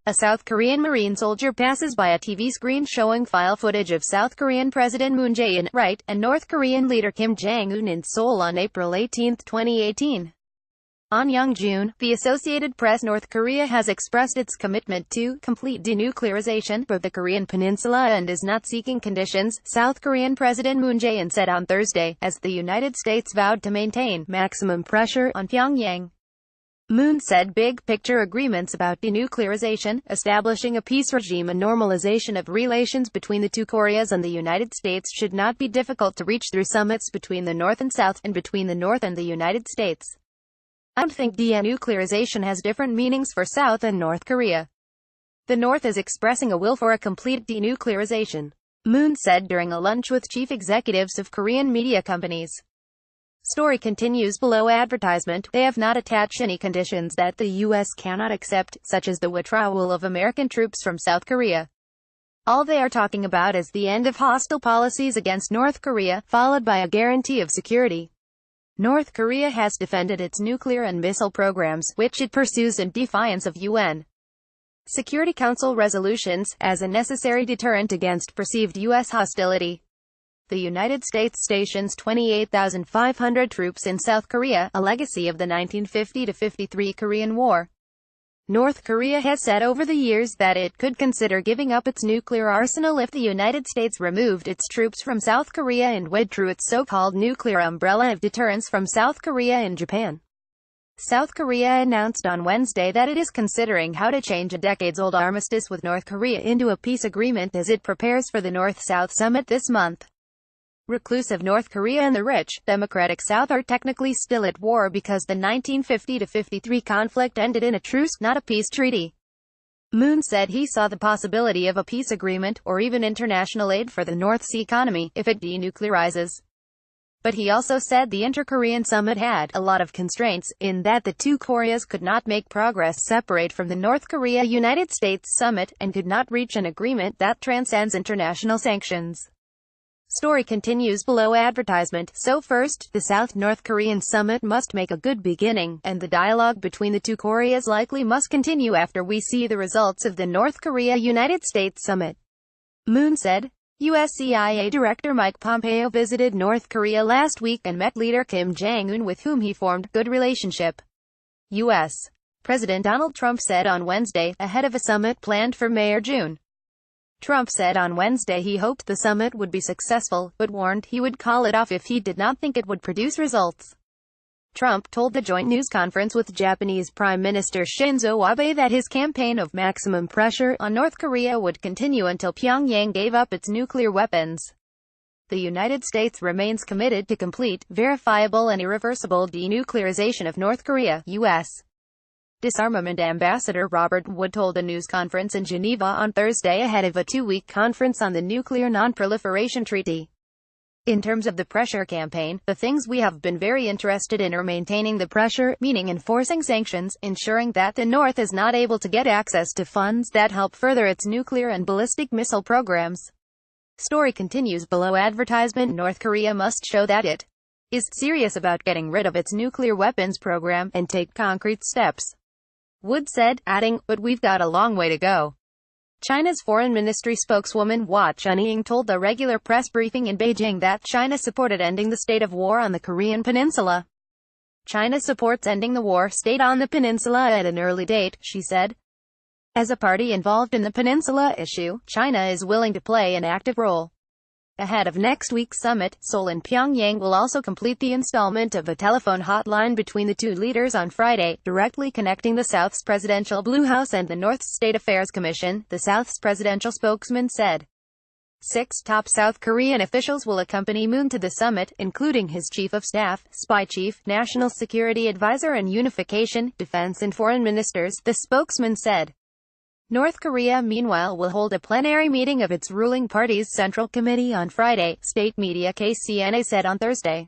A South Korean Marine soldier passes by a TV screen showing file footage of South Korean President Moon Jae-in, right, and North Korean leader Kim Jong-un in Seoul on April 18, 2018. Ahn Young-joon, the Associated Press. North Korea has expressed its commitment to complete denuclearization for the Korean Peninsula and is not seeking conditions, South Korean President Moon Jae-in said on Thursday, as the United States vowed to maintain maximum pressure on Pyongyang. Moon said big-picture agreements about denuclearization, establishing a peace regime and normalization of relations between the two Koreas and the United States should not be difficult to reach through summits between the North and South, and between the North and the United States. I don't think denuclearization has different meanings for South and North Korea. The North is expressing a will for a complete denuclearization, Moon said during a lunch with chief executives of Korean media companies. Story continues below. Advertisement. They have not attached any conditions that the U.S. cannot accept, such as the withdrawal of American troops from South Korea. All they are talking about is the end of hostile policies against North Korea, followed by a guarantee of security. North Korea has defended its nuclear and missile programs, which it pursues in defiance of UN Security Council resolutions, as a necessary deterrent against perceived U.S. hostility. The United States stations 28,500 troops in South Korea, a legacy of the 1950-53 Korean War. North Korea has said over the years that it could consider giving up its nuclear arsenal if the United States removed its troops from South Korea and withdrew its so-called nuclear umbrella of deterrence from South Korea and Japan. South Korea announced on Wednesday that it is considering how to change a decades-old armistice with North Korea into a peace agreement as it prepares for the North-South summit this month. Reclusive North Korea and the rich, democratic South are technically still at war because the 1950-53 conflict ended in a truce, not a peace treaty. Moon said he saw the possibility of a peace agreement, or even international aid for the North's economy, if it denuclearizes. But he also said the inter-Korean summit had a lot of constraints, in that the two Koreas could not make progress separate from the North Korea-United States summit, and could not reach an agreement that transcends international sanctions. Story continues below. Advertisement. So first, the South-North Korean summit must make a good beginning, and the dialogue between the two Koreas likely must continue after we see the results of the North Korea-United States summit, Moon said. U.S. CIA Director Mike Pompeo visited North Korea last week and met leader Kim Jong-un, with whom he formed good relationship. U.S. President Donald Trump said on Wednesday, ahead of a summit planned for May or June. Trump said on Wednesday he hoped the summit would be successful, but warned he would call it off if he did not think it would produce results. Trump told the joint news conference with Japanese Prime Minister Shinzo Abe that his campaign of maximum pressure on North Korea would continue until Pyongyang gave up its nuclear weapons. The United States remains committed to complete, verifiable and irreversible denuclearization of North Korea, U.S. Disarmament Ambassador Robert Wood told a news conference in Geneva on Thursday ahead of a two-week conference on the Nuclear Non-Proliferation Treaty. In terms of the pressure campaign, the things we have been very interested in are maintaining the pressure, meaning enforcing sanctions, ensuring that the North is not able to get access to funds that help further its nuclear and ballistic missile programs. Story continues below. Advertisement. North Korea must show that it is serious about getting rid of its nuclear weapons program, and take concrete steps, Wood said, adding, but we've got a long way to go. China's Foreign Ministry spokeswoman Hua Chunying told a regular press briefing in Beijing that China supported ending the state of war on the Korean Peninsula. China supports ending the war state on the peninsula at an early date, she said. As a party involved in the peninsula issue, China is willing to play an active role. Ahead of next week's summit, Seoul and Pyongyang will also complete the installment of a telephone hotline between the two leaders on Friday, directly connecting the South's Presidential Blue House and the North's State Affairs Commission, the South's presidential spokesman said. 6 top South Korean officials will accompany Moon to the summit, including his chief of staff, spy chief, national security advisor and unification, defense and foreign ministers, the spokesman said. North Korea, meanwhile, will hold a plenary meeting of its ruling party's Central Committee on Friday, state media KCNA said on Thursday.